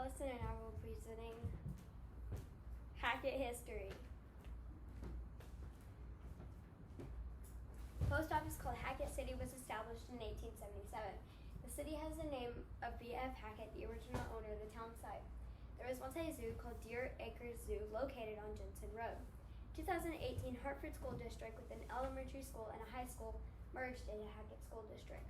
Allison and I will be presenting Hackett history. The post office called Hackett City was established in 1877. The city has the name of B.F. Hackett, the original owner of the town site. There was once a zoo called Deer Acres Zoo located on Jensen Road. 2018, Hartford School District with an elementary school and a high school merged into Hackett School District.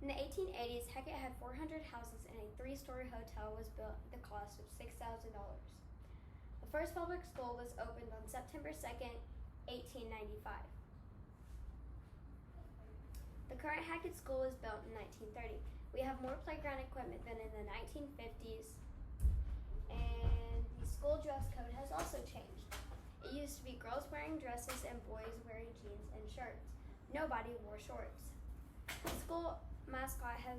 In the 1880s, Hackett had 400 houses and a 3-story hotel was built at the cost of $6,000. The first public school was opened on September 2nd, 1895. The current Hackett School was built in 1930. We have more playground equipment than in the 1950s, and the school dress code has also changed. It used to be girls wearing dresses and boys wearing jeans and shirts. Nobody wore shorts. The school's mascot has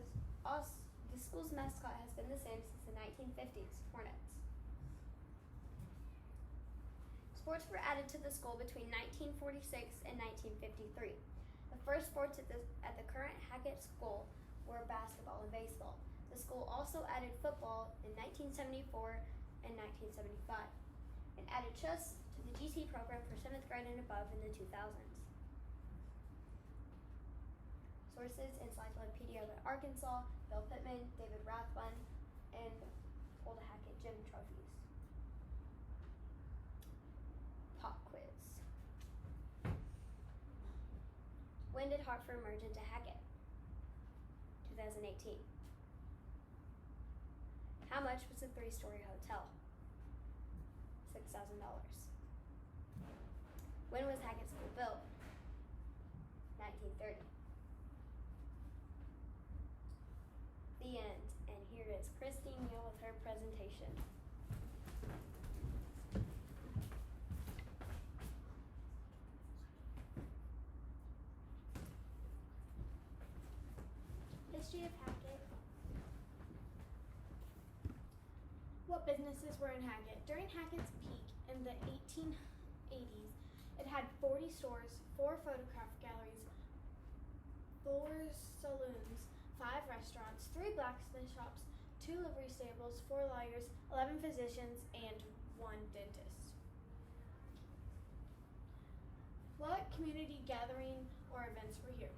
been the same since the 1950s, Hornets. Sports were added to the school between 1946 and 1953. The first sports at the current Hackett School were basketball and baseball. The school also added football in 1974 and 1975, and added chess to the GT program for 7th grade and above in the 2000s. Sources: Encyclopedia of Arkansas, Bill Pittman, David Rathbun, and Old Hackett Gym Trophies. Pop quiz. When did Hartford merge into Hackett? 2018. How much was a 3-story hotel? $6,000. When was Hackett School built? 1930. The end. And here is Christine Neal with her presentation. History of Hackett. What businesses were in Hackett? During Hackett's peak in the 1880s, it had 40 stores, 4 photograph galleries, 4 saloons, 5 restaurants, 3 blacksmith shops, 2 livery stables, 4 lawyers, 11 physicians, and 1 dentist. What community gathering or events were here?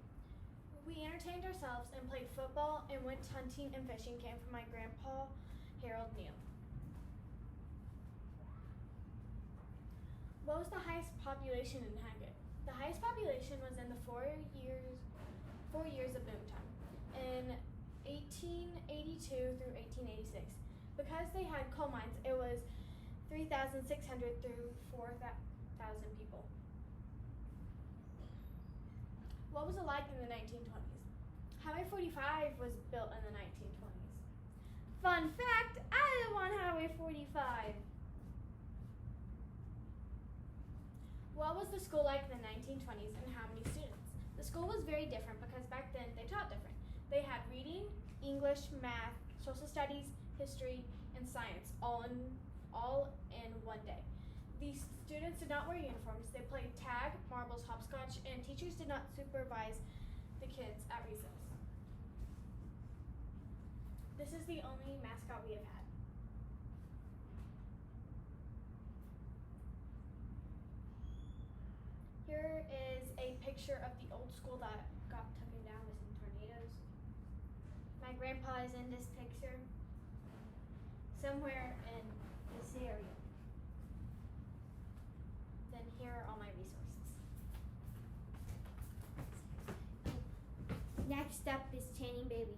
We entertained ourselves and played football and went hunting and fishing came from my grandpa, Harold Neal. What was the highest population in Hackett? The highest population was in the 4 years of boom time, in 1882 through 1886. Because they had coal mines, it was 3,600 through 4,000 people. What was it like in the 1920s? Highway 45 was built in the 1920s. Fun fact, I live on Highway 45. What was the school like in the 1920s and how many students? The school was very different because back then they taught different. They had reading, English, math, social studies, history, and science all in one day. These students did not wear uniforms. They played tag, marbles, hopscotch, and teachers did not supervise the kids at recess. This is the only mascot we have had. Here is a picture of the old school that got taken down with some tornadoes. My grandpa is in this picture, somewhere in this area. Then here are all my resources. Next up is Channing Baby.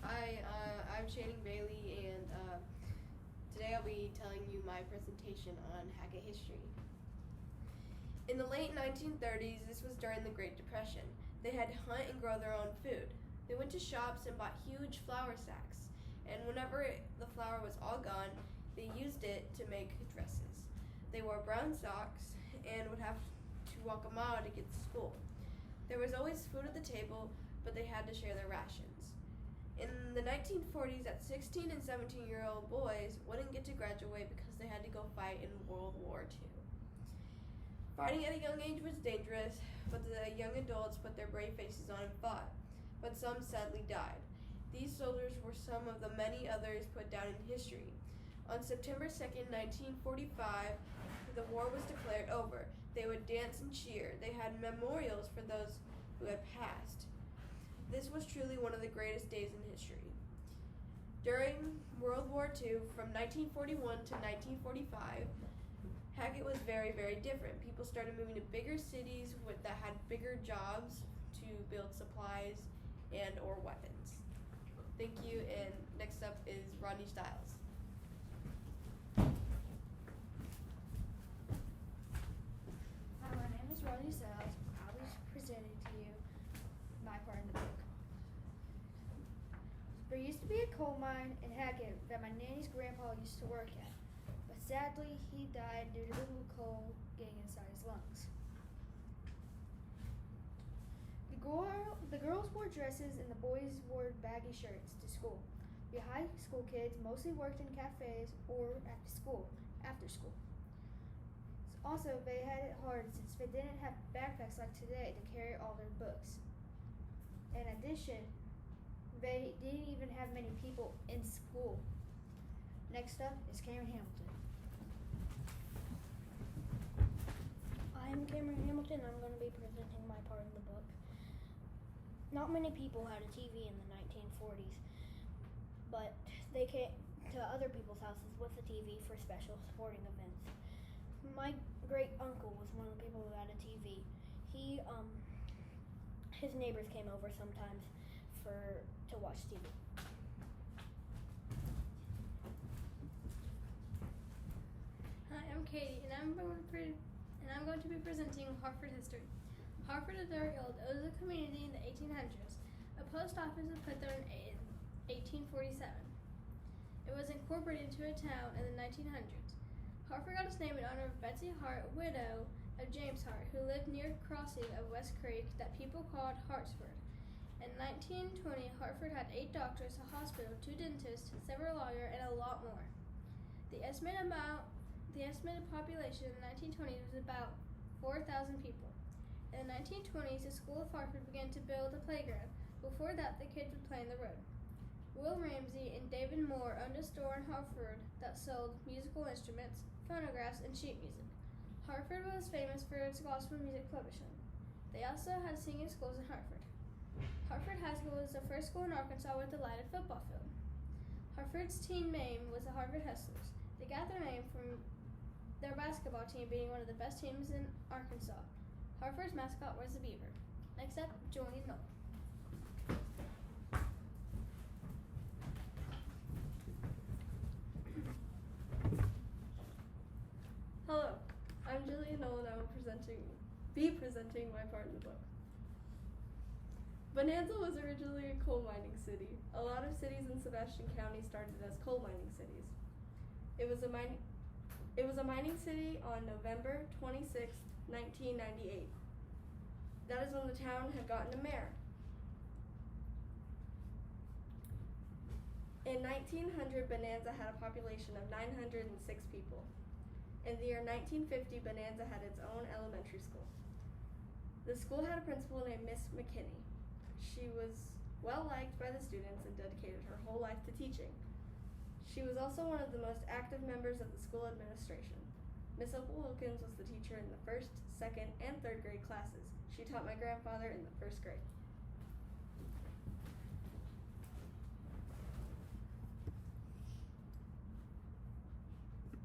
Hi, I'm Channing Bailey, and today I'll be telling you my presentation on Hackett history. In the late 1930s, this was during the Great Depression. They had to hunt and grow their own food. They went to shops and bought huge flour sacks, and whenever the flour was all gone, they used it to make dresses. They wore brown socks and would have to walk a mile to get to school. There was always food at the table, but they had to share their rations. In the 1940s, that 16 and 17-year-old boys wouldn't get to graduate because they had to fight in World War II. Fighting at a young age was dangerous, but the young adults put their brave faces on and fought, but some sadly died. These soldiers were some of the many others put down in history. On September 2nd, 1945, the war was declared over. They would dance and cheer. They had memorials for those who had passed. This was truly one of the greatest days in history. During World War II, from 1941 to 1945, Hackett was very, very different. People started moving to bigger cities that had bigger jobs to build supplies and or weapons. Thank you, and next up is Rodney Stiles. Hi, my name is Rodney Stiles. I'll be presenting to you my part in the book. There used to be a coal mine in Hackett that my nanny's grandpa used to work at, but sadly he died due to the coal getting inside his lungs. The girls wore dresses and the boys wore baggy shirts to school. The high school kids mostly worked in cafes or after school. Also, they had it hard since they didn't have backpacks like today to carry all their books. In addition, they didn't even have many people in school. Next up is Cameron Hamilton. I'm Cameron Hamilton. I'm going to be presenting my part in the book. Not many people had a TV in the 1940s, but they came to other people's houses with a TV for special sporting events. My great uncle was one of the people who had a TV. His neighbors came over sometimes to watch TV. Hi, I'm Katie, and I'm going to be presenting Hartford history. Hartford is very old. It was a community in the 1800s. A post office was put there in 1847. It was incorporated into a town in the 1900s. Hartford got its name in honor of Betsy Hart, widow of James Hart, who lived near the crossing of West Creek that people called Hartsford. In 1920, Hartford had 8 doctors, a hospital, 2 dentists, several lawyers, and a lot more. The estimated population in the 1920s was about 4,000 people. In the 1920s, the School of Hartford began to build a playground. Before that, the kids would play in the road. Will Ramsey and David Moore owned a store in Hartford that sold musical instruments, phonographs, and sheet music. Hartford was famous for its gospel music publishing. They also had singing schools in Hartford. Hartford High School was the first school in Arkansas with a lighted football field. Hartford's team name was the Hartford Hustlers. They got their name from their basketball team being one of the best teams in Arkansas. Hartford's mascot was the beaver. Next up, Julian Noel. Hello, I'm Julian Noel and I will be presenting my part in the book. Bonanza was originally a coal mining city. A lot of cities in Sebastian County started as coal mining cities. It was a mining city on November 26, 1998. That is when the town had gotten a mayor. In 1900, Bonanza had a population of 906 people. In the year 1950, Bonanza had its own elementary school. The school had a principal named Miss McKinney. She was well liked by the students and dedicated her whole life to teaching. She was also one of the most active members of the school administration. Miss Opal Wilkins was the teacher in the 1st, 2nd, and 3rd grade classes. She taught my grandfather in the 1st grade.